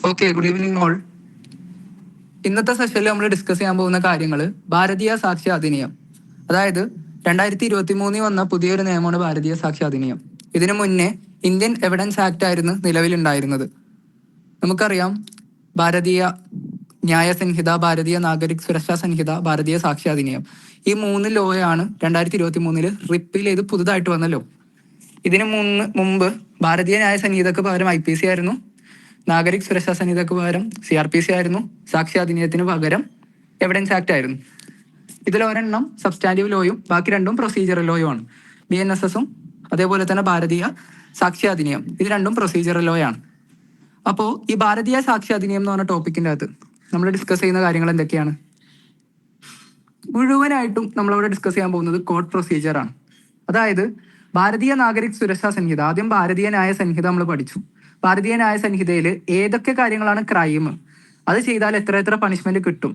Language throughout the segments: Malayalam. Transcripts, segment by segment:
Okay, good evening all. ഇന്നത്തെ സെഷനിൽ നമ്മൾ ഡിസ്കസ് ചെയ്യാൻ പോകുന്ന കാര്യങ്ങൾ ഭാരതീയ സാക്ഷ്യ അധിനിയം, അതായത് 2023 വന്ന പുതിയൊരു നിയമമാണ് ഭാരതീയ സാക്ഷ്യ അധിനിയം. ഇതിനു മുന്നേ ഇന്ത്യൻ എവിഡൻസ് ആക്ട് ആയിരുന്നു നിലവിലുണ്ടായിരുന്നത്. നമുക്കറിയാം, ഭാരതീയ ന്യായ സംഹിത, ഭാരതീയ നാഗരിക് സുരക്ഷാ സംഹിത, ഭാരതീയ സാക്ഷ്യ അധിനിയം, ഈ 3 ലോയാണ് 2023 റിപ്പീൽ ചെയ്ത് പുതുതായിട്ട് വന്ന ലോ. ഇതിനു മുമ്പ് ഭാരതീയ ന്യായ സംഹിതക്ക് പകരം IPC ആയിരുന്നു, നാഗരിക് സുരക്ഷാ സംഹിതക്ക് പകരം CRPC ആയിരുന്നു, സാക്ഷ്യ അധിനിയത്തിന് പകരം എവിഡൻസ് ആക്ട് ആയിരുന്നു. ഇതിൽ ഒരെണ്ണം സബ്സ്റ്റാൻറ്റീവ് ലോയും ബാക്കി രണ്ടും പ്രൊസീജിയറൽ ലോയും ആണ്. BNSS-ഉം അതേപോലെ തന്നെ ഭാരതീയ സാക്ഷ്യ അധിനിയം, ഇത് രണ്ടും പ്രൊസീജിയറൽ ലോയാണ്. അപ്പോൾ ഈ ഭാരതീയ സാക്ഷ്യ അധിനിയം എന്ന് പറഞ്ഞ ടോപ്പിക്കിൻ്റെ അകത്ത് നമ്മൾ ഡിസ്കസ് ചെയ്യുന്ന കാര്യങ്ങൾ എന്തൊക്കെയാണ്? മുഴുവനായിട്ടും നമ്മളവിടെ ഡിസ്കസ് ചെയ്യാൻ പോകുന്നത് കോർട്ട് പ്രൊസീജിയർ ആണ്. അതായത് ഭാരതീയ നാഗരിക് സുരക്ഷാ സംഹിത, ആദ്യം ഭാരതീയ ന്യായ സംഹിത നമ്മൾ പഠിച്ചു. ഭാരതീയ ന്യായ സംഹിതയിൽ ഏതൊക്കെ കാര്യങ്ങളാണ് ക്രൈം, അത് ചെയ്താൽ എത്ര പണിഷ്മെന്റ് കിട്ടും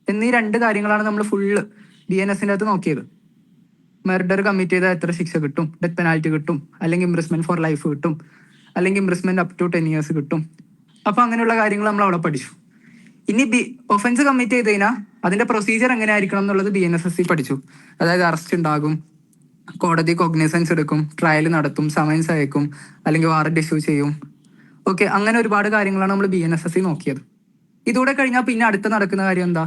എന്നീ 2 കാര്യങ്ങളാണ് നമ്മൾ ഫുള്ള് BNS-ൻ്റെ അകത്ത് നോക്കിയത്. മർഡർ കമ്മിറ്റ് ചെയ്താൽ എത്ര ശിക്ഷ കിട്ടും, ഡെത്ത് പെനാൽറ്റി കിട്ടും, അല്ലെങ്കിൽ ഇംപ്രിസ്മെന്റ് ഫോർ ലൈഫ് കിട്ടും, അല്ലെങ്കിൽ ഇംപ്രിസ്മെന്റ് അപ് ടു 10 years കിട്ടും. അപ്പൊ അങ്ങനെയുള്ള കാര്യങ്ങൾ നമ്മൾ അവിടെ പഠിച്ചു. ഇനി ഒഫൻസ് കമ്മിറ്റ് ചെയ്ത് കഴിഞ്ഞാൽ അതിന്റെ പ്രൊസീജിയർ എങ്ങനെ ആയിരിക്കണം എന്നുള്ളത് BNSS പഠിച്ചു. അതായത് അറസ്റ്റ് ഉണ്ടാകും, കോടതി കോഗ്നിസൻസ് എടുക്കും, ട്രയൽ നടത്തും, സമൻസ് അയക്കും, അല്ലെങ്കിൽ വാറന്റ് ഇഷ്യൂ ചെയ്യും. ഓക്കെ, അങ്ങനെ ഒരുപാട് കാര്യങ്ങളാണ് നമ്മൾ BNSS നോക്കിയത്. ഇതൂടെ കഴിഞ്ഞാൽ പിന്നെ അടുത്ത നടക്കുന്ന കാര്യം എന്താ?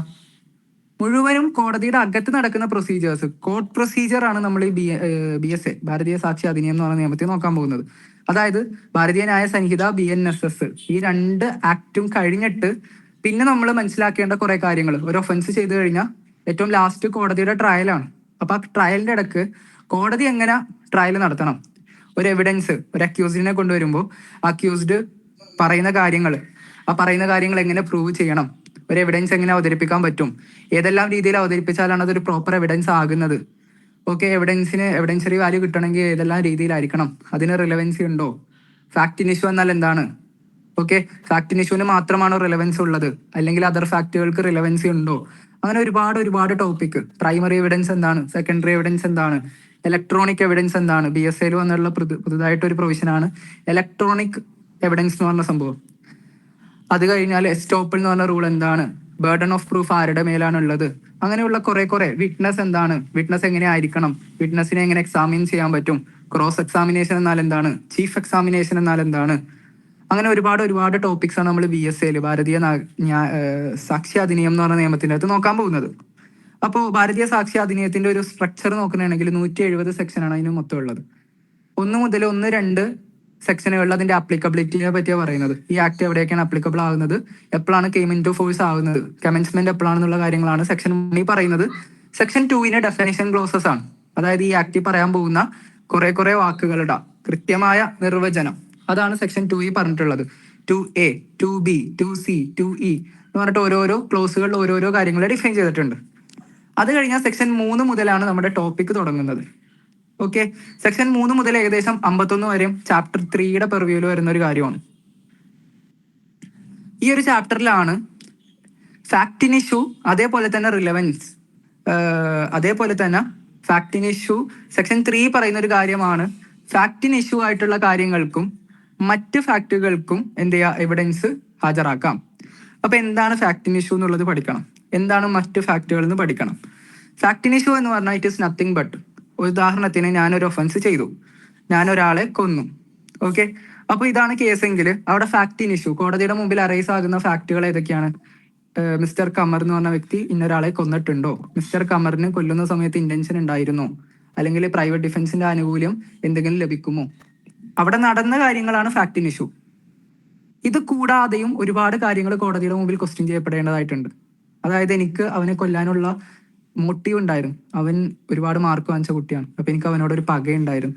മുഴുവനും കോടതിയുടെ അകത്ത് നടക്കുന്ന പ്രൊസീജിയേഴ്സ്, കോർട്ട് പ്രൊസീജിയർ ആണ് നമ്മൾ ഈ BSA, ഭാരതീയ സാക്ഷ്യ അധിനിയം എന്ന് പറയുന്ന നിയമത്തിൽ നോക്കാൻ പോകുന്നത്. അതായത് ഭാരതീയ ന്യായ സംഹിത, BNSS, ഈ 2 ആക്ടും കഴിഞ്ഞിട്ട് പിന്നെ നമ്മൾ മനസ്സിലാക്കേണ്ട കുറെ കാര്യങ്ങൾ. ഒരു ഒഫൻസ് ചെയ്തു കഴിഞ്ഞാൽ ഏറ്റവും ലാസ്റ്റ് കോടതിയുടെ ട്രയലാണ്. അപ്പൊ ആ ട്രയലിന്റെ ഇടക്ക് കോടതി എങ്ങനെ ട്രയൽ നടത്തണം, ഒരു എവിഡൻസ്, ഒരു അക്യൂസ്ഡിനെ കൊണ്ടുവരുമ്പോൾ അക്യൂസ്ഡ് പറയുന്ന കാര്യങ്ങൾ എങ്ങനെ പ്രൂവ് ചെയ്യണം, ഒരു എവിഡൻസ് എങ്ങനെ അവതരിപ്പിക്കാൻ പറ്റും, ഏതെല്ലാം രീതിയിൽ അവതരിപ്പിച്ചാലാണ് അതൊരു പ്രോപ്പർ എവിഡൻസ് ആകുന്നത്. ഓക്കെ, എവിഡൻസറി വാല്യൂ കിട്ടണമെങ്കിൽ ഏതെല്ലാം രീതിയിലായിരിക്കണം, അതിന് റിലവൻസി ഉണ്ടോ, ഫാക്ട് ഇഷ്യൂ എന്നാൽ എന്താണ്, ഓക്കെ, ഫാക്ട് ഇഷ്യൂവിന് മാത്രമാണോ റിലവൻസ് ഉള്ളത്, അല്ലെങ്കിൽ അതർ ഫാക്ടുകൾക്ക് റിലവൻസി ഉണ്ടോ, അങ്ങനെ ഒരുപാട് ടോപ്പിക്. പ്രൈമറി എവിഡൻസ് എന്താണ്, സെക്കൻഡറി എവിഡൻസ് എന്താണ്, ഇലക്ട്രോണിക് എവിഡൻസ് എന്താണ്, BSA വന്നുള്ള പുതുതായിട്ടൊരു പ്രൊവിഷനാണ് ഇലക്ട്രോണിക് എവിഡൻസ് എന്ന് പറഞ്ഞ സംഭവം. അത് കഴിഞ്ഞാൽ എസ്റ്റോപ്പിൾ എന്ന് പറഞ്ഞ റൂൾ എന്താണ്, ബർഡൺ ഓഫ് പ്രൂഫ് ആരുടെ മേലാണ് ഉള്ളത്, അങ്ങനെയുള്ള കുറെ വിറ്റ്നസ് എന്താണ്, വിറ്റ്നസ് എങ്ങനെ ആയിരിക്കണം, വിറ്റ്നസിനെ എങ്ങനെ എക്സാമിൻ ചെയ്യാൻ പറ്റും, ക്രോസ് എക്സാമിനേഷൻ എന്നാൽ എന്താണ്, ചീഫ് എക്സാമിനേഷൻ എന്നാൽ എന്താണ്, അങ്ങനെ ഒരുപാട് ടോപ്പിക്സ് ആണ് നമ്മൾ BSA ഭാരതീയ സാക്ഷ്യ അധിനിയം എന്ന് പറഞ്ഞ നിയമത്തിന്റെ അകത്ത് നോക്കാൻ പോകുന്നത്. അപ്പോൾ ഭാരതീയ സാക്ഷ്യ അധിനിയത്തിന്റെ ഒരു സ്ട്രക്ചർ നോക്കുകയാണെങ്കിൽ 170 സെക്ഷനാണ് അതിന് മൊത്തം ഉള്ളത്. 1 മുതൽ 2 സെക്ഷനുകളിൽ അതിന്റെ ആപ്ലിക്കബിലിറ്റിയെ പറ്റിയാണ് പറയുന്നത്. ഈ ആക്ട് എവിടെയൊക്കെയാണ് ആപ്ലിക്കബിൾ ആകുന്നത്, എപ്പോഴാണ് കെയിം ഇൻ ടു ഫോഴ്സ് ആകുന്നത്, കമൻസ്മെന്റ് എപ്പോഴാണെന്നുള്ള കാര്യങ്ങളാണ് സെക്ഷൻ 1 പറയുന്നത്. സെക്ഷൻ 2 ഡെഫിനേഷൻ ക്ലോസസ് ആണ്. അതായത് ഈ ആക്ടിൽ പറയാൻ പോകുന്ന കുറെ വാക്കുകളുടെ കൃത്യമായ നിർവചനം, അതാണ് സെക്ഷൻ 2 പറഞ്ഞിട്ടുള്ളത്. 2A, 2B, 2C, 2E എന്ന് പറഞ്ഞിട്ട് ഓരോരോ ക്ലോസുകളിൽ ഓരോരോ കാര്യങ്ങൾ ഡിഫൈൻ ചെയ്തിട്ടുണ്ട്. അത് കഴിഞ്ഞാൽ സെക്ഷൻ 3 മുതലാണ് നമ്മുടെ ടോപ്പിക് തുടങ്ങുന്നത്. ഓക്കെ, സെക്ഷൻ 3 മുതൽ ഏകദേശം 51 വരെയും ചാപ്റ്റർ 3യുടെ പെർവ്യൂവിൽ വരുന്ന ഒരു കാര്യമാണ്. ഈ ഒരു ചാപ്റ്ററിലാണ് ഫാക്ട് ഇൻ ഇഷ്യൂ, അതേപോലെ തന്നെ റിലവൻസ്, അതേപോലെ തന്നെ ഫാക്ട് ഇൻ ഇഷ്യൂ സെക്ഷൻ 3 പറയുന്ന ഒരു കാര്യമാണ്. ഫാക്ട് ഇൻ ഇഷ്യൂ ആയിട്ടുള്ള കാര്യങ്ങൾക്കും മറ്റ് ഫാക്ടുകൾക്കും എന്ത് ചെയ്യുക, എവിഡൻസ് ഹാജരാക്കാം. അപ്പൊ എന്താണ് ഫാക്ട് ഇൻ ഇഷ്യൂ എന്നുള്ളത് പഠിക്കണം, എന്താണ് മറ്റ് ഫാക്ടുകൾ എന്ന് പഠിക്കണം. ഫാക്ട് ഇൻ ഇഷ്യൂ എന്ന് പറഞ്ഞാൽ ഇറ്റ് ഈസ് നത്തിങ് ബട്ട്, ഉദാഹരണത്തിന് ഞാനൊരു ഒഫൻസ് ചെയ്തു, ഞാൻ ഒരാളെ കൊന്നു. ഓക്കെ, അപ്പൊ ഇതാണ് കേസെങ്കിൽ അവിടെ ഫാക്ട് ഇൻ ഇഷ്യൂ, കോടതിയുടെ മുമ്പിൽ അറൈസ് ആകുന്ന ഫാക്ടുകൾ ഏതൊക്കെയാണ്? മിസ്റ്റർ കമർ എന്ന് പറഞ്ഞ വ്യക്തി ഇന്നൊരാളെ കൊന്നിട്ടുണ്ടോ, മിസ്റ്റർ കമറിന് കൊല്ലുന്ന സമയത്ത് ഇന്റൻഷൻ ഉണ്ടായിരുന്നോ, അല്ലെങ്കിൽ പ്രൈവറ്റ് ഡിഫൻസിന്റെ ആനുകൂല്യം എന്തെങ്കിലും ലഭിക്കുമോ, അവിടെ നടന്ന കാര്യങ്ങളാണ് ഫാക്ട് ഇൻ ഇഷ്യൂ. ഇത് കൂടാതെയും ഒരുപാട് കാര്യങ്ങൾ കോടതിയുടെ മുമ്പിൽ ക്വസ്റ്റ്യൻ ചെയ്യപ്പെടേണ്ടതായിട്ടുണ്ട്. അതായത് എനിക്ക് അവനെ കൊല്ലാനുള്ള മോട്ടീവ് ഉണ്ടായിരുന്നു, അവൻ ഒരുപാട് മാർക്ക് വാങ്ങിച്ച കുട്ടിയാണ്, അപ്പൊ എനിക്ക് അവനോട് ഒരു പകയുണ്ടായിരുന്നു,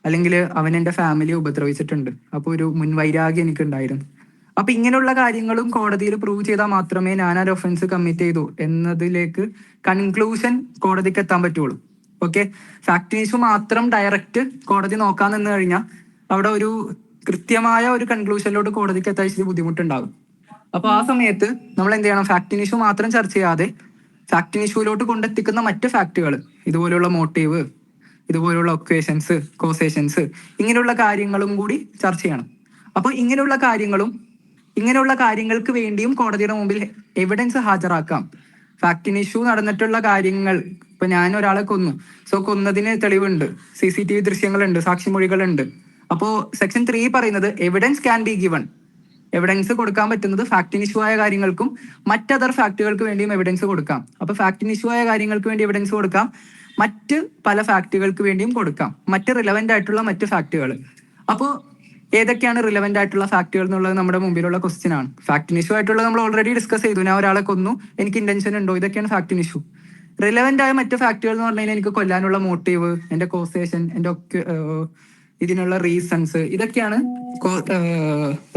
അല്ലെങ്കിൽ അവൻ എൻ്റെ ഫാമിലിയെ ഉപദ്രവിച്ചിട്ടുണ്ട്, അപ്പോൾ ഒരു മുൻവൈരാഗ്യം എനിക്ക് ഉണ്ടായിരുന്നു. അപ്പൊ ഇങ്ങനെയുള്ള കാര്യങ്ങളും കോടതിയിൽ പ്രൂവ് ചെയ്താൽ മാത്രമേ ഞാൻ ആ ഒഫൻസ് കമ്മിറ്റ് ചെയ്തു എന്നതിലേക്ക് കൺക്ലൂഷൻ കോടതിക്ക് എത്താൻ പറ്റുള്ളൂ. ഓക്കെ, ഫാക്ട് ഇഷ്യൂ മാത്രം ഡയറക്റ്റ് കോടതി നോക്കാൻ നിന്ന് കഴിഞ്ഞാൽ അവിടെ ഒരു കൃത്യമായ ഒരു കൺക്ലൂഷനിലോട്ട് കോടതിക്ക് എത്താൻ ഇച്ചിരി ബുദ്ധിമുട്ടുണ്ടാകും. അപ്പൊ ആ സമയത്ത് നമ്മൾ എന്ത് ചെയ്യണം, ഫാക്ട് ഇഷ്യൂ മാത്രം ചർച്ച ചെയ്യാതെ ഫാക്ട് ഇഷ്യൂലോട്ട് കൊണ്ടെത്തിക്കുന്ന മറ്റ് ഫാക്ടുകൾ, ഇതുപോലെയുള്ള മോട്ടീവ്, ഇതുപോലെയുള്ള ഒക്കേഷൻസ്, കോസേഷൻസ്, ഇങ്ങനെയുള്ള കാര്യങ്ങളും കൂടി ചർച്ച ചെയ്യണം. അപ്പോൾ ഇങ്ങനെയുള്ള കാര്യങ്ങളും ഇങ്ങനെയുള്ള കാര്യങ്ങൾക്ക് വേണ്ടിയും കോടതിയുടെ മുമ്പിൽ എവിഡൻസ് ഹാജരാക്കാം. ഫാക്ടിൻ ഇഷ്യൂ നടന്നിട്ടുള്ള കാര്യങ്ങൾ, ഇപ്പൊ ഞാൻ ഒരാളെ കൊന്നു, സോ കൊന്നതിന് തെളിവുണ്ട്, CCTV ദൃശ്യങ്ങളുണ്ട്, സാക്ഷിമൊഴികളുണ്ട്. അപ്പോ സെക്ഷൻ 3 പറയുന്നത് evidence can be given. Evidence കൊടുക്കാൻ പറ്റുന്നത് ഫാക്ടിൻ ഇഷ്യൂ ആയ കാര്യങ്ങൾക്കും മറ്റദർ ഫാക്ടുകൾക്ക് വേണ്ടിയും എവിഡൻസ് കൊടുക്കാം. അപ്പൊ ഫാക്ടിൻ ഇഷ്യൂ ആയ കാര്യങ്ങൾക്ക് വേണ്ടി എവിഡൻസ് കൊടുക്കാം, മറ്റ് പല ഫാക്ടുകൾക്ക് വേണ്ടിയും കൊടുക്കാം, മറ്റ് റിലവന്റ് ആയിട്ടുള്ള മറ്റ് ഫാക്ടുകൾ. അപ്പോൾ ഏതൊക്കെയാണ് റിലവന്റ് ആയിട്ടുള്ള ഫാക്ടുകൾ എന്നുള്ളത് നമ്മുടെ മുമ്പിലുള്ള ക്വസ്റ്റ്യൻ ആണ്. ഫാക്ടിൻ ഇഷ്യൂ ആയിട്ടുള്ളത് നമ്മൾ ഓൾറെഡി ഡിസ്കസ് ചെയ്തു. ഞാൻ ഒരാളെ കൊന്നു, എനിക്ക് ഇന്റൻഷൻ ഉണ്ടോ, ഇതൊക്കെയാണ് ഫാക്ടിൻ ഇഷ്യൂ. റിലവന്റ് ആയ മറ്റ് ഫാക്ടുകൾ എന്ന് പറഞ്ഞു കഴിഞ്ഞാൽ എനിക്ക് കൊല്ലാനുള്ള മോട്ടീവ്, എന്റെ കോസേഷൻ, എന്റെ ഇതിനുള്ള റീസൺസ്, ഇതൊക്കെയാണ്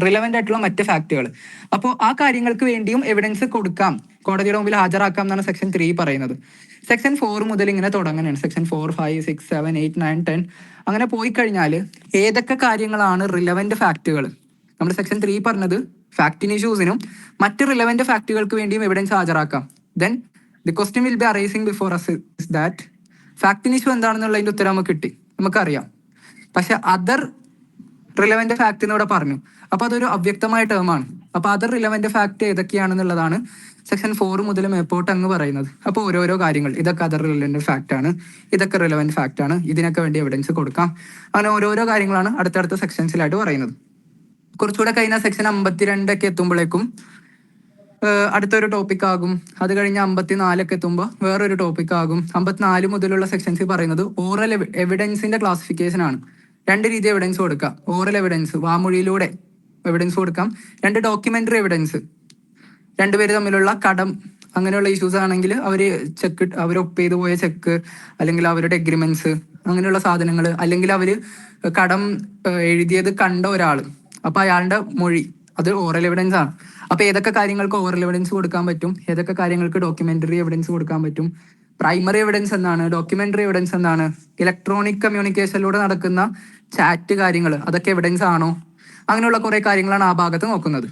റിലവന്റ് ആയിട്ടുള്ള മറ്റ് ഫാക്ടുകൾ. അപ്പോൾ ആ കാര്യങ്ങൾക്ക് വേണ്ടിയും എവിഡൻസ് കൊടുക്കാം, കോടതിയുടെ മുമ്പിൽ ഹാജരാക്കാം എന്നാണ് സെക്ഷൻ 3 പറയുന്നത്. സെക്ഷൻ 4 മുതൽ ഇങ്ങനെ തുടങ്ങുകയാണ്. സെക്ഷൻ 4, 5, 6, 7, 8, 9, 10 അങ്ങനെ പോയി കഴിഞ്ഞാൽ ഏതൊക്കെ കാര്യങ്ങളാണ് റിലവന്റ് ഫാക്ടുകൾ. നമ്മൾ സെക്ഷൻ 3 പറഞ്ഞത് ഫാക്ടിൻ ഇഷ്യൂസിനും മറ്റ് റിലവന്റ് ഫാക്ടുകൾക്ക് വേണ്ടിയും എവിഡൻസ് ഹാജരാക്കാം. Then the question will be arising before us is that fact in issue എന്താണെന്നുള്ളതിന്റെ ഉത്തരം നമുക്ക് കിട്ടി, നമുക്കറിയാം. പക്ഷെ അതർ റിലവന്റ് ഫാക്ട് എന്ന് ഇവിടെ പറഞ്ഞു. അപ്പൊ അതൊരു അവ്യക്തമായ ടേമാണ്. അപ്പൊ അതർ റിലവന്റ് ഫാക്ട് ഏതൊക്കെയാണെന്നുള്ളതാണ് സെക്ഷൻ 4 മുതൽ മേപ്പോട്ട് അങ്ങ് പറയുന്നത്. അപ്പോൾ ഓരോരോ കാര്യങ്ങൾ, ഇതൊക്കെ അതർ റിലവന്റ് ഫാക്ട് ആണ്, ഇതൊക്കെ റിലവന്റ് ഫാക്ട് ആണ്, ഇതിനൊക്കെ വേണ്ടി എവിഡൻസ് കൊടുക്കാം, അങ്ങനെ ഓരോരോ കാര്യങ്ങളാണ് അടുത്തടുത്ത സെക്ഷൻസിലായിട്ട് പറയുന്നത്. കുറച്ചുകൂടെ കഴിഞ്ഞാൽ സെക്ഷൻ 52 ഒക്കെ എത്തുമ്പോഴേക്കും അടുത്തൊരു ടോപ്പിക് ആകും. അത് കഴിഞ്ഞ് 54 ഒക്കെ എത്തുമ്പോൾ വേറൊരു ടോപ്പിക് ആകും. 54 മുതലുള്ള സെക്ഷൻസ് പറയുന്നത് ഓറൽ എവിഡൻസിന്റെ ക്ലാസിഫിക്കേഷൻ ആണ്. 2 രീതി എവിഡൻസ് കൊടുക്കാം. ഓറൽ എവിഡൻസ്, വാമൊഴിയിലൂടെ എവിഡൻസ് കൊടുക്കാം. 2 ഡോക്യുമെന്ററി എവിഡൻസ്, രണ്ടുപേര് തമ്മിലുള്ള കടം അങ്ങനെയുള്ള ഇഷ്യൂസ് ആണെങ്കിൽ അവർ ഒപ്പ് ചെയ്ത് പോയ ചെക്ക്, അല്ലെങ്കിൽ അവരുടെ എഗ്രിമെന്റ്സ്, അങ്ങനെയുള്ള സാധനങ്ങൾ, അല്ലെങ്കിൽ അവര് കടം എഴുതിയത് കണ്ട ഒരാൾ, അപ്പൊ അയാളുടെ മൊഴി, അത് ഓറൽ എവിഡൻസ് ആണ്. അപ്പൊ ഏതൊക്കെ കാര്യങ്ങൾക്ക് ഓറൽ എവിഡൻസ് കൊടുക്കാൻ പറ്റും, ഏതൊക്കെ കാര്യങ്ങൾക്ക് ഡോക്യുമെന്ററി എവിഡൻസ് കൊടുക്കാൻ പറ്റും, പ്രൈമറി എവിഡൻസ് എന്താണ്, ഡോക്യുമെന്ററി എവിഡൻസ് എന്താണ്, ഇലക്ട്രോണിക് കമ്മ്യൂണിക്കേഷനിലൂടെ നടക്കുന്ന ചാറ്റ് കാര്യങ്ങൾ, അതൊക്കെ എവിഡൻസ് ആണോ, അങ്ങനെയുള്ള കുറെ കാര്യങ്ങളാണ് ആ ഭാഗത്ത് നോക്കുന്നത്.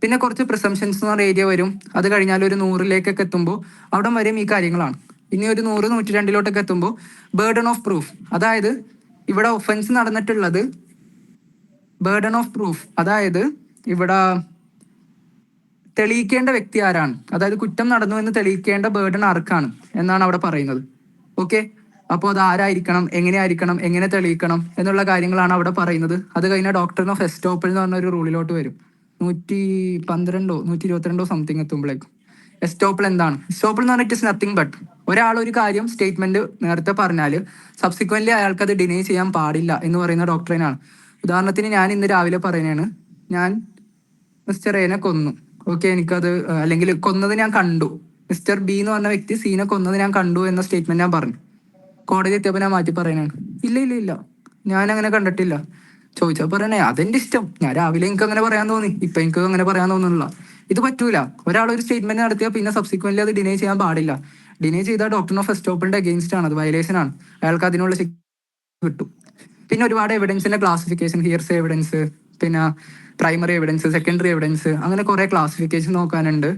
പിന്നെ കുറച്ച് പ്രിസംഷൻസ് എന്ന് പറഞ്ഞ ഏരിയ വരും. അത് കഴിഞ്ഞാൽ ഒരു 100-ലേക്കൊക്കെ എത്തുമ്പോൾ അവിടെ വരെയും ഈ കാര്യങ്ങളാണ്. ഇനി ഒരു 100, 102-ലോട്ടൊക്കെ എത്തുമ്പോൾ ബേർഡൺ ഓഫ് പ്രൂഫ്, അതായത് ഇവിടെ ഒഫൻസ് നടന്നിട്ടുള്ളത് ബേർഡൺ ഓഫ് പ്രൂഫ്, അതായത് ഇവിടെ തെളിയിക്കേണ്ട വ്യക്തി ആരാണ്, അതായത് കുറ്റം നടന്നു എന്ന് തെളിയിക്കേണ്ട ബേർഡൺ ആർക്കാണ് എന്നാണ് അവിടെ പറയുന്നത്. ഓക്കെ, അപ്പോൾ അത് ആരായിരിക്കണം, എങ്ങനെയായിരിക്കണം, എങ്ങനെ തെളിയിക്കണം എന്നുള്ള കാര്യങ്ങളാണ് അവിടെ പറയുന്നത്. അത് കഴിഞ്ഞാൽ ഡോക്ടറിൻ ഓഫ് എസ്റ്റോപ്പിൾ എന്ന് പറഞ്ഞ ഒരു റൂളിലോട്ട് വരും. 112, 122 സംതിങ് എത്തുമ്പോഴേക്കും. എസ്റ്റോപ്പിൾ എന്താണ്? എസ്റ്റോപ്പിൾ എന്ന് പറഞ്ഞാൽ ഇറ്റ് ഇസ് നത്തിങ് ബട്ട് ഒരാൾ ഒരു കാര്യം സ്റ്റേറ്റ്മെന്റ് നേരത്തെ പറഞ്ഞാൽ സബ്സിക്വന്റ്ലി അയാൾക്ക് അത് ഡിനൈ ചെയ്യാൻ പാടില്ല എന്ന് പറയുന്ന ഡോക്ടറിനാണ്. ഉദാഹരണത്തിന് ഞാൻ ഇന്ന് രാവിലെ പറയുന്നതാണ്, ഞാൻ മിസ്റ്റർ എനെ കൊന്നു, ഓക്കെ, എനിക്കത്, അല്ലെങ്കിൽ കൊന്നത് ഞാൻ കണ്ടു, മിസ്റ്റർ ബി എന്ന് പറഞ്ഞ വ്യക്തി സീനെ കൊന്നത് ഞാൻ കണ്ടു എന്ന സ്റ്റേറ്റ്മെന്റ് ഞാൻ പറഞ്ഞു. കോടതി എത്തിയപ്പോൾ ഞാൻ മാറ്റി പറയാനാണ്, ഇല്ല ഇല്ല ഇല്ല ഞാൻ അങ്ങനെ കണ്ടിട്ടില്ല. ചോദിച്ചാൽ പറയണേ അതെന്റെ ഇഷ്ടം, ഞാൻ രാവിലെ എനിക്ക് അങ്ങനെ പറയാൻ തോന്നി, ഇപ്പൊ എനിക്ക് അങ്ങനെ പറയാൻ തോന്നുന്നില്ല. ഇത് പറ്റൂല. ഒരാൾ ഒരു സ്റ്റേറ്റ്മെന്റ് നടത്തിയാൽ പിന്നെ സബ്സിക്വന്റ്ലി അത് ഡിനൈ ചെയ്യാൻ പാടില്ല. ഡിനൈ ചെയ്താൽ ഡോക്ടർ ഓഫ് എസ്റ്റോപ്പിളിന്റെ അഗെയിൻസ്റ്റ് ആണ്, അത് വയലേഷൻ ആണ്, അയാൾക്ക് അതിനുള്ള ശിക്ഷ കിട്ടും. പിന്നെ ഒരുപാട് എവിഡൻസിന്റെ ക്ലാസിഫിക്കേഷൻ, ഹിയർസേ എവിഡൻസ്, പിന്നെ പ്രൈമറി എവിഡൻസ്, സെക്കൻഡറി എവിഡൻസ്, അങ്ങനെ കുറെ ക്ലാസിഫിക്കേഷൻ നോക്കാനുണ്ട്.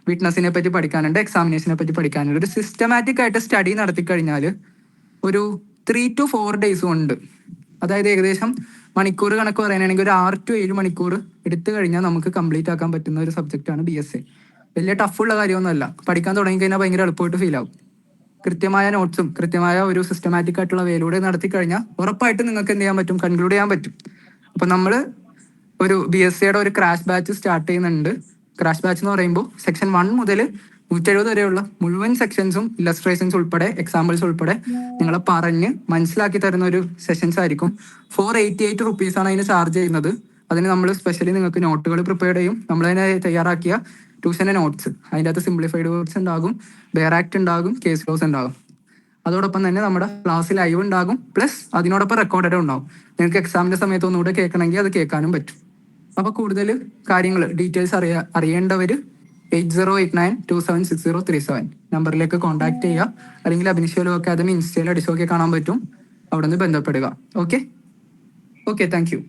വിറ്റ്നസിനെ പറ്റി പഠിക്കാനുണ്ട്, എക്സാമിനേഷനെ പറ്റി പഠിക്കാനുണ്ട്. ഒരു സിസ്റ്റമാറ്റിക് ആയിട്ട് സ്റ്റഡി നടത്തി കഴിഞ്ഞാൽ ഒരു 3 to 4 days കൊണ്ട്, അതായത് ഏകദേശം മണിക്കൂർ കണക്ക് പറയാനാണെങ്കിൽ ഒരു 6 to 7 മണിക്കൂർ എടുത്തു കഴിഞ്ഞാൽ നമുക്ക് കംപ്ലീറ്റ് ആക്കാൻ പറ്റുന്ന ഒരു സബ്ജക്റ്റാണ് BSA. വലിയ ടഫുള്ള കാര്യമൊന്നുമല്ല. പഠിക്കാൻ തുടങ്ങി കഴിഞ്ഞാൽ ഭയങ്കര എളുപ്പമായിട്ട് ഫീൽ ആവും. കൃത്യമായ നോട്ട്സും കൃത്യമായ ഒരു സിസ്റ്റമാറ്റിക് ആയിട്ടുള്ള വേയിലൂടെ നടത്തി കഴിഞ്ഞാൽ ഉറപ്പായിട്ട് നിങ്ങൾക്ക് എന്ത് ചെയ്യാൻ പറ്റും, കൺക്ലൂഡ് ചെയ്യാൻ പറ്റും. അപ്പൊ നമ്മൾ ഒരു BSAയുടെ ഒരു ക്രാഷ് ബാച്ച് സ്റ്റാർട്ട് ചെയ്യുന്നുണ്ട്. ക്രാഷ് ബാച്ച് എന്ന് പറയുമ്പോൾ സെക്ഷൻ 1 മുതൽ 170 വരെയുള്ള മുഴുവൻ സെക്ഷൻസും ഇല്ലസ്ട്രേഷൻസ് ഉൾപ്പെടെ എക്സാമ്പിൾസ് ഉൾപ്പെടെ നിങ്ങളെ പറഞ്ഞ് മനസ്സിലാക്കി തരുന്ന ഒരു സെഷൻസ് ആയിരിക്കും. 488 റുപ്പീസാണ് അതിന് ചാർജ് ചെയ്യുന്നത്. അതിന് നമ്മൾ സ്പെഷ്യലി നിങ്ങൾക്ക് നോട്ടുകൾ പ്രിപ്പയർ ചെയ്യും. നമ്മളതിനെ തയ്യാറാക്കിയ ട്യൂഷൻ്റെ നോട്ട്സ്, അതിൻ്റെ അകത്ത് സിംപ്ലിഫൈഡ് വേർഡ്സ് ഉണ്ടാകും, ബെയർ ആക്ട് ഉണ്ടാകും, കേസ് ലോസ് ഉണ്ടാകും. അതോടൊപ്പം തന്നെ നമ്മുടെ ക്ലാസ് ലൈവ് ഉണ്ടാകും, പ്ലസ് അതിനോടൊപ്പം റെക്കോർഡഡ് ഉണ്ടാകും. നിങ്ങൾക്ക് എക്സാമിന്റെ സമയത്ത് ഒന്നുകൂടെ കേൾക്കണമെങ്കിൽ അത് കേൾക്കാനും പറ്റും. അപ്പൊ കൂടുതൽ കാര്യങ്ങൾ ഡീറ്റെയിൽസ് അറിയേണ്ടവർ 8089276037 നമ്പറിലേക്ക് കോൺടാക്ട് ചെയ്യുക. അല്ലെങ്കിൽ അഭിനിഷേലോ അക്കാദമി ഇൻസ്റ്റയിലോ ഡിസോക്കെ കാണാൻ പറ്റും, അവിടെ നിന്ന് ബന്ധപ്പെടുക. Okay, thank you.